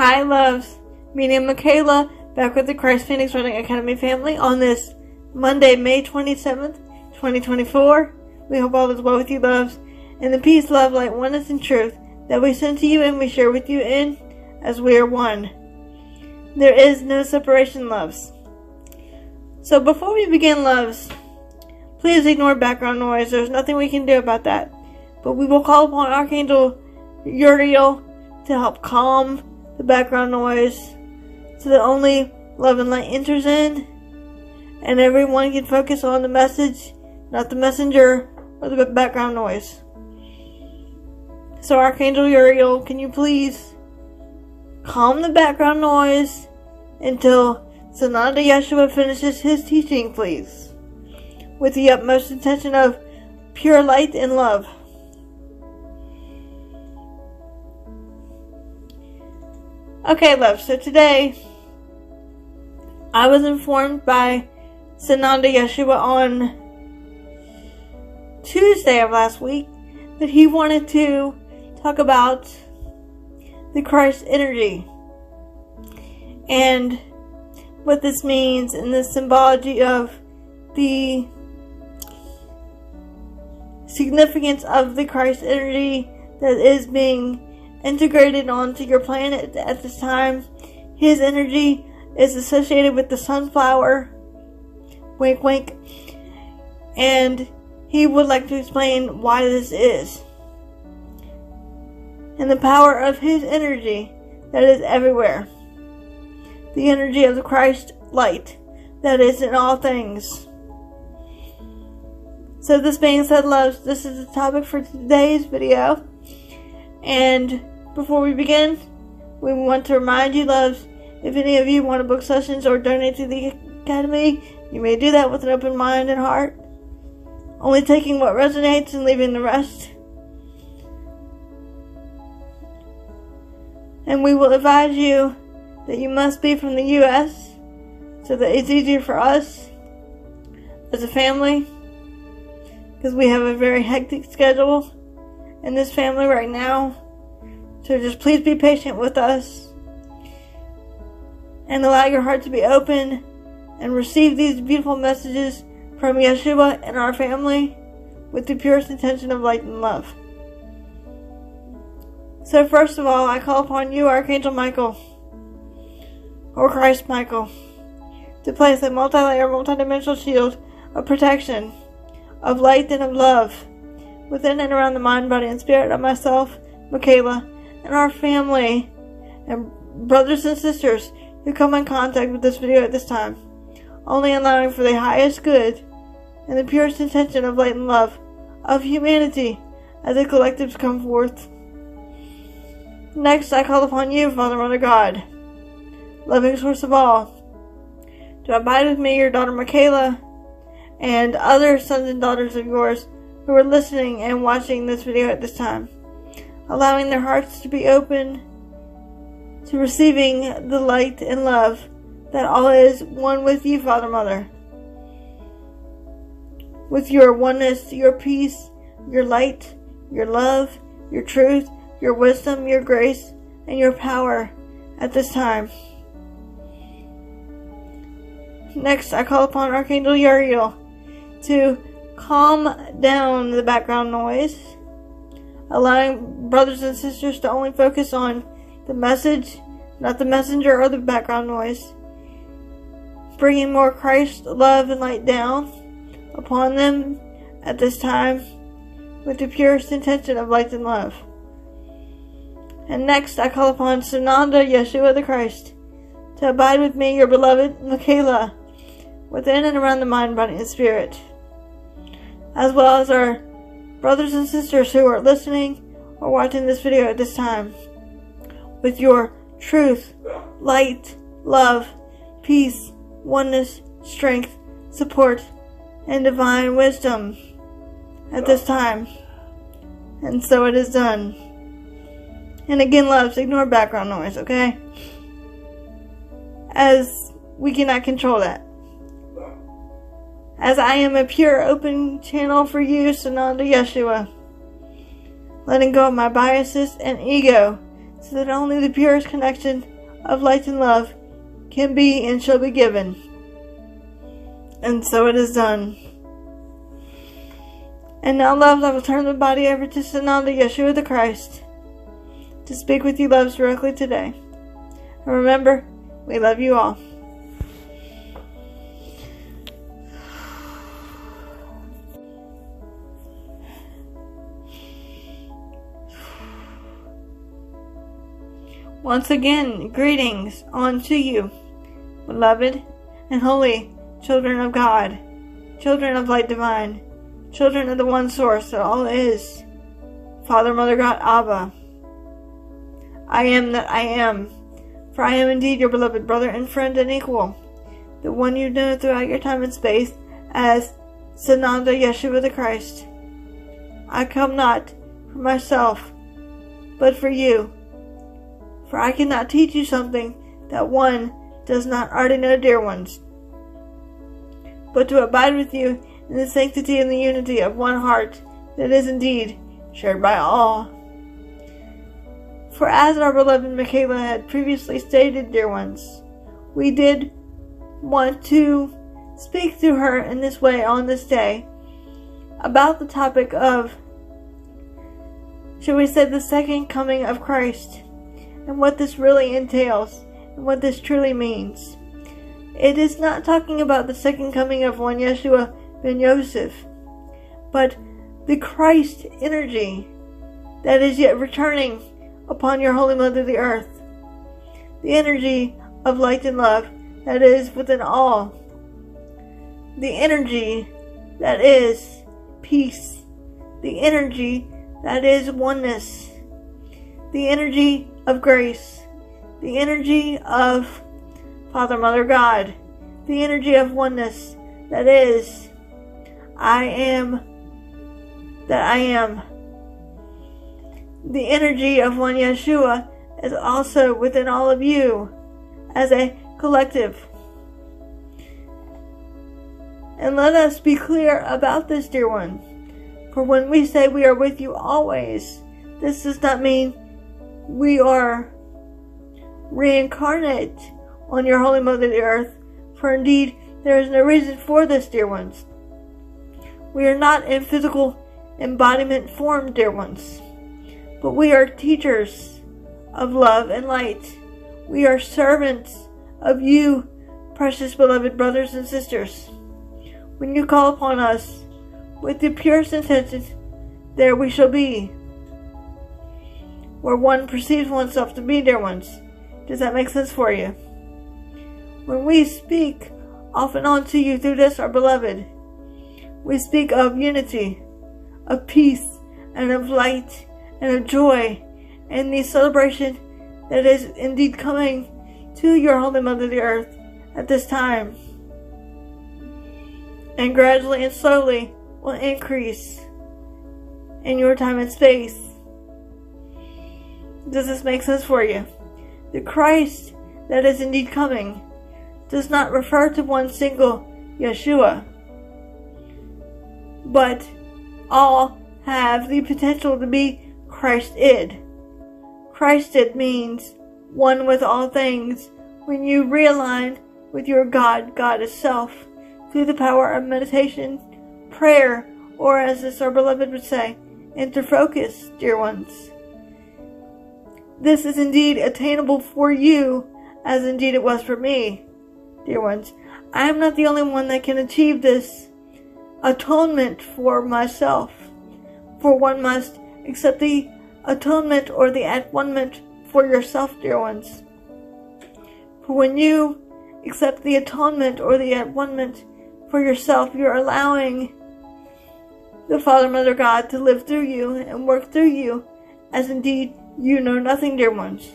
Hi, loves. Me and Michaela, back with the Christ Phoenix Running Academy family on this Monday, May 27th, 2024. We hope all is well with you, loves, and the peace, love, light, oneness, and truth that we send to you and we share with you in as we are one. There is no separation, loves. So before we begin, loves, please ignore background noise. There's nothing we can do about that. But we will call upon Archangel Uriel to help calm the background noise so that only love and light enters in and everyone can focus on the message, not the messenger or the background noise. So Archangel Uriel, can you please calm the background noise until Sananda Yeshua finishes his teaching, please, with the utmost intention of pure light and love. Okay, love, so today I was informed by Sananda Yeshua on Tuesday of last week that he wanted to talk about the Christ energy and what this means and the symbology of the significance of the Christ energy that is being integrated onto your planet at this time. His energy is associated with the sunflower, wink wink, and he would like to explain why this is and the power of his energy that is everywhere, the energy of the Christ light that is in all things. So this being said, loves, this is the topic for today's video. And before we begin, we want to remind you, loves, if any of you want to book sessions or donate to the Academy, you may do that with an open mind and heart, only taking what resonates and leaving the rest. And we will advise you that you must be from the U.S. so that it's easier for us as a family, because we have a very hectic schedule in this family right now. So just please be patient with us and allow your heart to be open and receive these beautiful messages from Yeshua and our family with the purest intention of light and love. So first of all, I call upon you, Archangel Michael, or Christ Michael, to place a multi-layer, multi-dimensional shield of protection, of light and of love within and around the mind, body, and spirit of myself, Michaela, and our family and brothers and sisters who come in contact with this video at this time, only allowing for the highest good and the purest intention of light and love of humanity as a collective come forth. Next, I call upon you, Father, Mother, God, loving source of all, to abide with me, your daughter Michaela, and other sons and daughters of yours who are listening and watching this video at this time, allowing their hearts to be open to receiving the light and love that all is one with you, Father, Mother, with your oneness, your peace, your light, your love, your truth, your wisdom, your grace, and your power at this time. Next, I call upon Archangel Uriel to calm down the background noise, allowing brothers and sisters to only focus on the message, not the messenger or the background noise, bringing more Christ, love, and light down upon them at this time with the purest intention of light and love. And next, I call upon Sananda Yeshua the Christ to abide with me, your beloved Michaela, within and around the mind, body, and spirit, as well as our brothers and sisters who are listening or watching this video at this time, with your truth, light, love, peace, oneness, strength, support, and divine wisdom at this time. And so it is done. And again, loves, ignore background noise, okay? As we cannot control that. As I am a pure, open channel for you, Sananda Yeshua, letting go of my biases and ego, so that only the purest connection of light and love can be and shall be given. And so it is done. And now, loves, I will turn the body over to Sananda, Yeshua the Christ, to speak with you, loves, directly today. And remember, we love you all. Once again, greetings unto you, beloved and holy children of God, children of light divine, children of the one source that all is, Father, Mother, God, Abba. I am that I am, for I am indeed your beloved brother and friend and equal, the one you know throughout your time and space as Sananda, Yeshua the Christ. I come not for myself, but for you. For I cannot teach you something that one does not already know, dear ones, but to abide with you in the sanctity and the unity of one heart that is indeed shared by all. For as our beloved Michaela had previously stated, dear ones, we did want to speak to her in this way on this day about the topic of, shall we say, the second coming of Christ, and what this really entails, and what this truly means. It is not talking about the second coming of one Yeshua ben Yosef, but the Christ energy that is yet returning upon your Holy Mother the Earth. The energy of light and love that is within all. The energy that is peace. The energy that is oneness. The energy of grace, the energy of Father, Mother, God, the energy of oneness that is, I am that I am. The energy of one Yeshua is also within all of you as a collective. And let us be clear about this, dear one. For when we say we are with you always, this does not mean we are reincarnate on your Holy Mother the Earth, for indeed there is no reason for this, dear ones. We are not in physical embodiment form, dear ones, but we are teachers of love and light. We are servants of you, precious beloved brothers and sisters. When you call upon us with the purest intentions, there we shall be. Where one perceives oneself to be, dear ones. Does that make sense for you? When we speak off and on to you through this, our beloved, we speak of unity, of peace, and of light, and of joy, and the celebration that is indeed coming to your Holy Mother the Earth at this time. And gradually and slowly will increase in your time and space. Does this make sense for you? The Christ that is indeed coming does not refer to one single Yeshua, but all have the potential to be Christed. Christed means one with all things when you realign with your God, Goddess self, through the power of meditation, prayer, or as this our beloved would say, interfocus, dear ones. This is indeed attainable for you, as indeed it was for me, dear ones. I am not the only one that can achieve this atonement for myself, for one must accept the atonement or the at-one-ment for yourself, dear ones. For when you accept the atonement or the at-one-ment for yourself, you're allowing the Father, Mother, God to live through you and work through you, as indeed you know nothing, dear ones.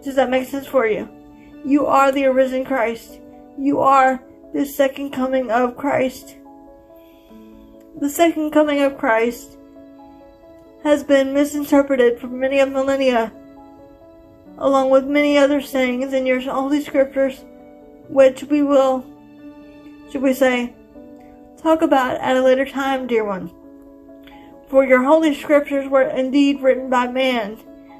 Does that make sense for you? You are the arisen Christ. You are the second coming of Christ. The second coming of Christ has been misinterpreted for many of millennia, along with many other sayings in your holy scriptures, which we will, should we say, talk about at a later time, dear one. For your holy scriptures were indeed written by man,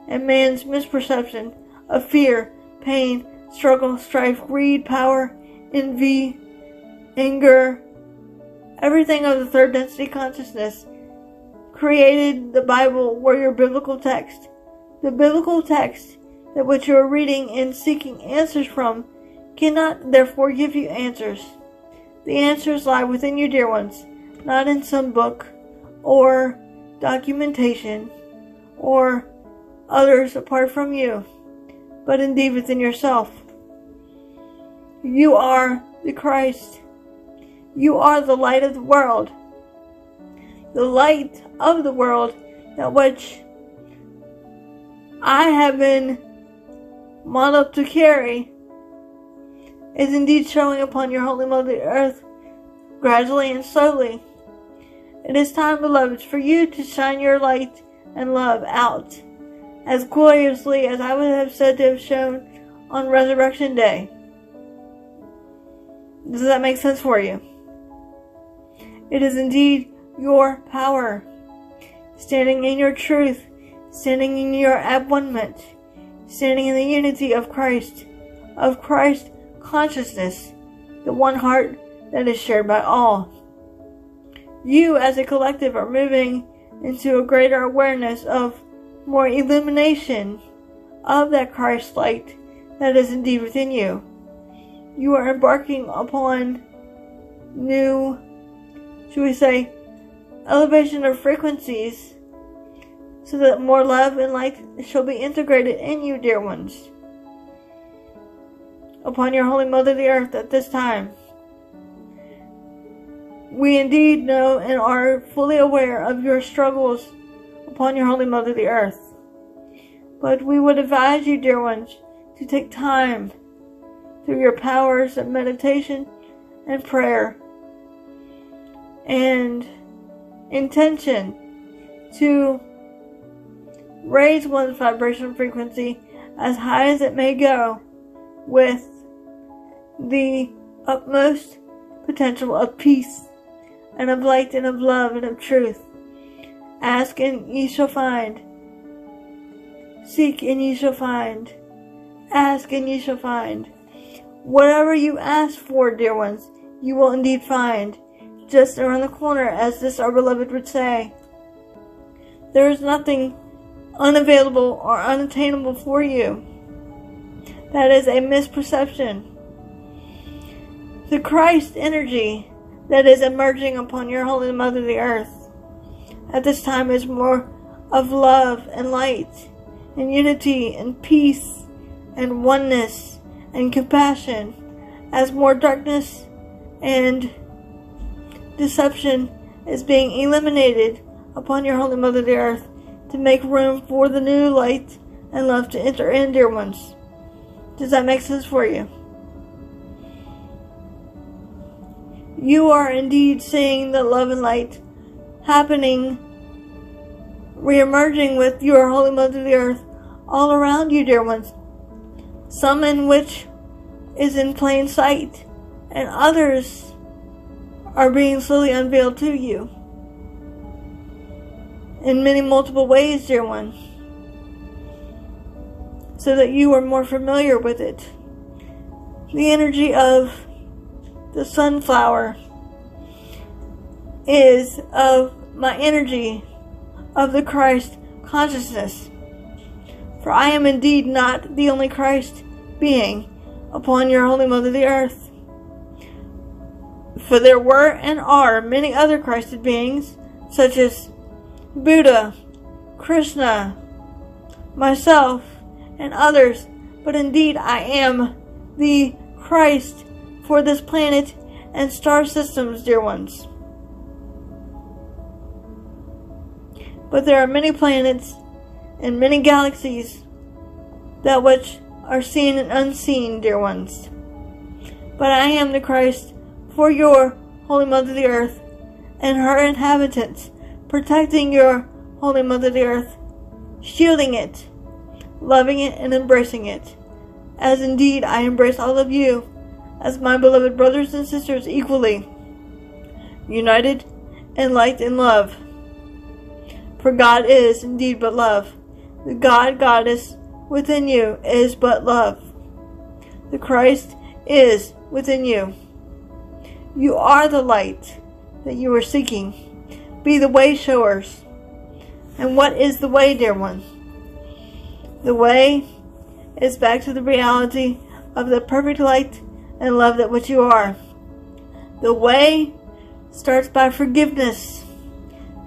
and man's misperception of fear pain, struggle, strife, greed, power, envy, anger, everything of the third density consciousness created the Bible were your biblical text. The biblical text that which you are reading and seeking answers from cannot therefore give you answers. The answers lie within you, dear ones, not in some book or documentation or others apart from you, but indeed within yourself. You are the Christ. You are the light of the world. The light of the world that which I have been modeled to carry is indeed showing upon your Holy Mother the Earth gradually and slowly. It is time, beloveds, for you to shine your light and love out as gloriously as I would have said to have shown on Resurrection Day. Does that make sense for you? It is indeed your power, standing in your truth, standing in your abundance, standing in the unity of Christ consciousness, the one heart that is shared by all. You as a collective are moving into a greater awareness of more illumination of that Christ light that is indeed within you. You are embarking upon new, should we say, elevation of frequencies so that more love and light shall be integrated in you, dear ones, upon your Holy Mother the Earth at this time. We indeed know and are fully aware of your struggles upon your Holy Mother the Earth. But we would advise you, dear ones, to take time through your powers of meditation and prayer and intention to raise one's vibration frequency as high as it may go with the utmost potential of peace and of light and of love and of truth. Ask and ye shall find. Seek and ye shall find. Ask and ye shall find. Whatever you ask for, dear ones, you will indeed find, just around the corner, as this our beloved would say. There is nothing unavailable or unattainable for you. That is a misperception. The Christ energy that is emerging upon your Holy Mother the Earth at this time is more of love and light and unity and peace and oneness and compassion, as more darkness and deception is being eliminated upon your Holy Mother the Earth to make room for the new light and love to enter in, dear ones. Does that make sense for you? You are indeed seeing the love and light happening, re-emerging with your Holy Mother the Earth all around you, dear ones. Some in which is in plain sight, and others are being slowly unveiled to you in many multiple ways, dear one, so that you are more familiar with it. The energy of the sunflower is of my energy of the Christ consciousness. For I am indeed not the only Christ being upon your Holy Mother the Earth. For there were and are many other Christed beings, such as Buddha, Krishna, myself, and others, but indeed I am the Christ for this planet and star systems, dear ones. But there are many planets and many galaxies that which are seen and unseen, dear ones. But I am the Christ for your Holy Mother the Earth and her inhabitants, protecting your Holy Mother the Earth, shielding it, loving it, and embracing it, as indeed I embrace all of you as my beloved brothers and sisters equally, united in light and love. For God is indeed but love. The God Goddess within you is but love. The Christ is within you. You are the light that you are seeking. Be the way showers. And what is the way, dear one? The way is back to the reality of the perfect light and love that which you are. The way starts by forgiveness.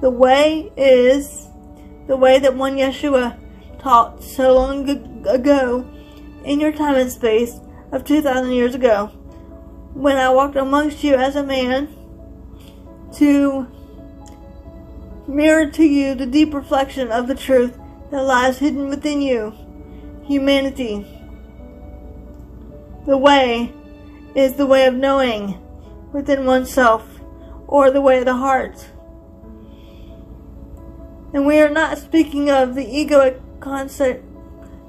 The way is the way that one Yeshua taught so long ago in your time and space of 2,000 years ago, when I walked amongst you as a man to mirror to you the deep reflection of the truth that lies hidden within you, humanity. The way is the way of knowing within oneself, or the way of the heart. And we are not speaking of the egoic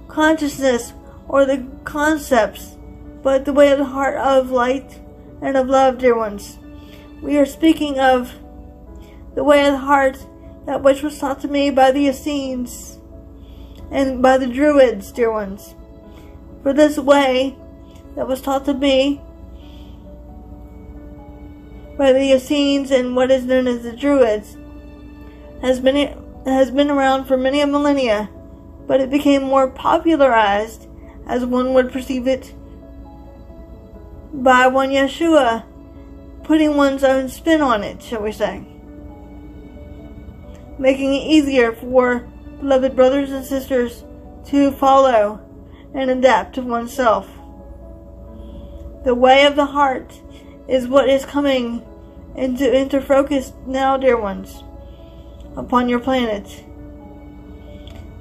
consciousness or the concepts, but the way of the heart of light and of love, dear ones. We are speaking of the way of the heart, that which was taught to me by the Essenes and by the Druids, dear ones. For this way that was taught to me by the Essenes and what is known as the Druids has been around for many a millennia, but it became more popularized, as one would perceive it, by one Yeshua putting one's own spin on it, shall we say, making it easier for beloved brothers and sisters to follow and adapt to oneself. The way of the heart is what is coming into focus now, dear ones, upon your planet.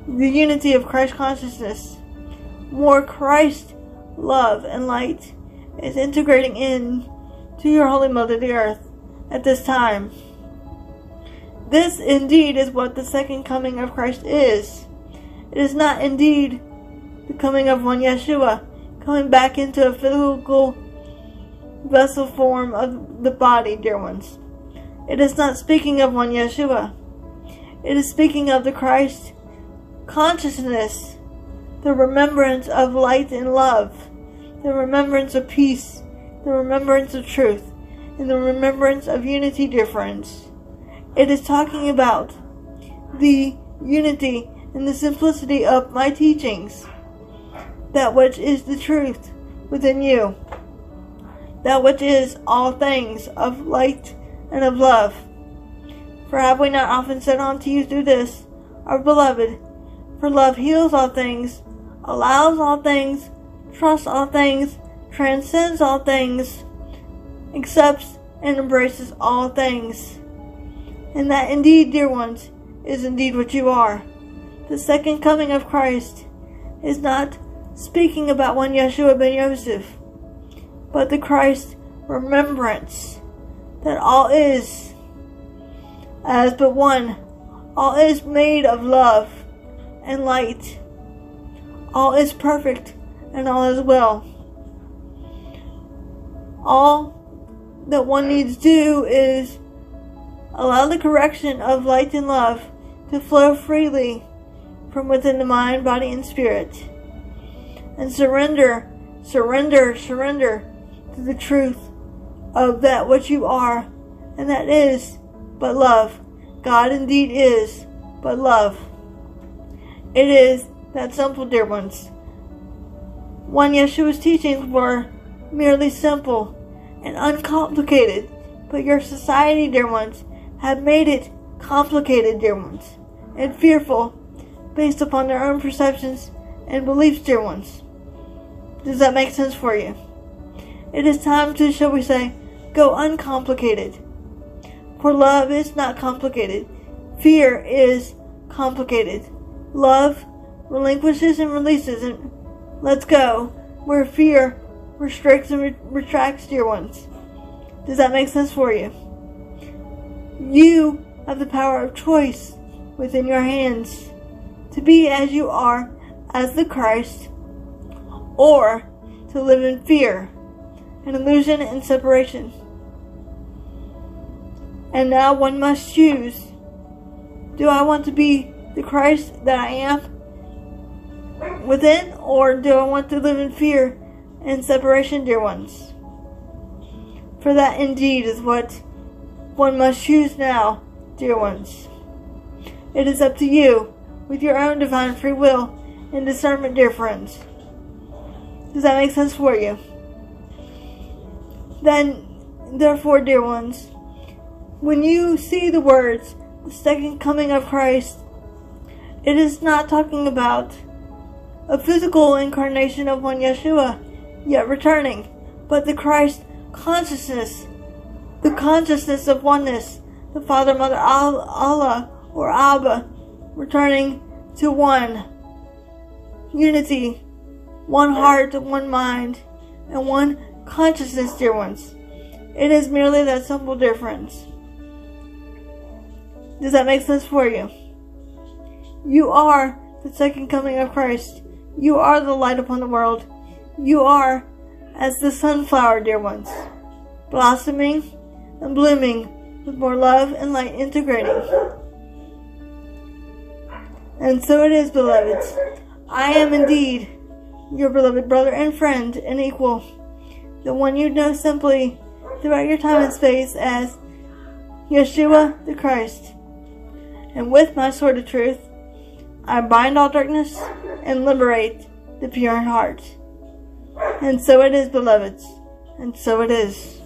The unity of Christ consciousness, more Christ love and light, is integrating in to your Holy Mother, the Earth, at this time. This indeed is what the second coming of Christ is. It is not indeed the coming of one Yeshua, coming back into a physical vessel form of the body, dear ones. It is not speaking of one Yeshua. It is speaking of the Christ consciousness, the remembrance of light and love, the remembrance of peace, the remembrance of truth, and the remembrance of unity, dear friends. It is talking about the unity and the simplicity of my teachings, that which is the truth within you, that which is all things of light and of love. For have we not often said unto you through this, our beloved, for love heals all things, allows all things, trusts all things, transcends all things, accepts and embraces all things. And that indeed, dear ones, is indeed what you are. The second coming of Christ is not speaking about one Yeshua ben Yosef, but the Christ remembrance that all is as but one. All is made of love and light. All is perfect and all is well. All that one needs to do is allow the correction of light and love to flow freely from within the mind, body, and spirit. And surrender to the truth of that which you are, and that is but love. God indeed is but love. It is that simple, dear ones. One Yeshua's teachings were merely simple and uncomplicated, but your society, dear ones, have made it complicated, dear ones, and fearful, based upon their own perceptions and beliefs, dear ones. Does that make sense for you? It is time to, shall we say, go uncomplicated. For love is not complicated. Fear is complicated. Love relinquishes and releases and lets go, where fear restricts and retracts, dear ones. Does that make sense for you? You have the power of choice within your hands to be as you are as the Christ, or to live in fear and illusion and separation. And now one must choose. Do I want to be the Christ that I am within, or do I want to live in fear and separation, dear ones. For that indeed is what one must choose now, dear ones. It is up to you, with your own divine free will and discernment, dear friends. Does that make sense for you? Then, therefore, dear ones, when you see the words, the second coming of Christ, it is not talking about a physical incarnation of one Yeshua, yet returning, but the Christ consciousness, the consciousness of oneness, the Father, Mother, Allah, or Abba, returning to one unity, one heart, one mind, and one consciousness, dear ones. It is merely that simple difference. Does that make sense for you? You are the second coming of Christ. You are the light upon the world. You are as the sunflower, dear ones, blossoming and blooming with more love and light integrating. And so it is, beloveds. I am indeed your beloved brother and friend and equal, the one you know simply throughout your time and space as Yeshua the Christ. And with my sword of truth, I bind all darkness and liberate the pure in heart. And so it is, beloveds, and so it is.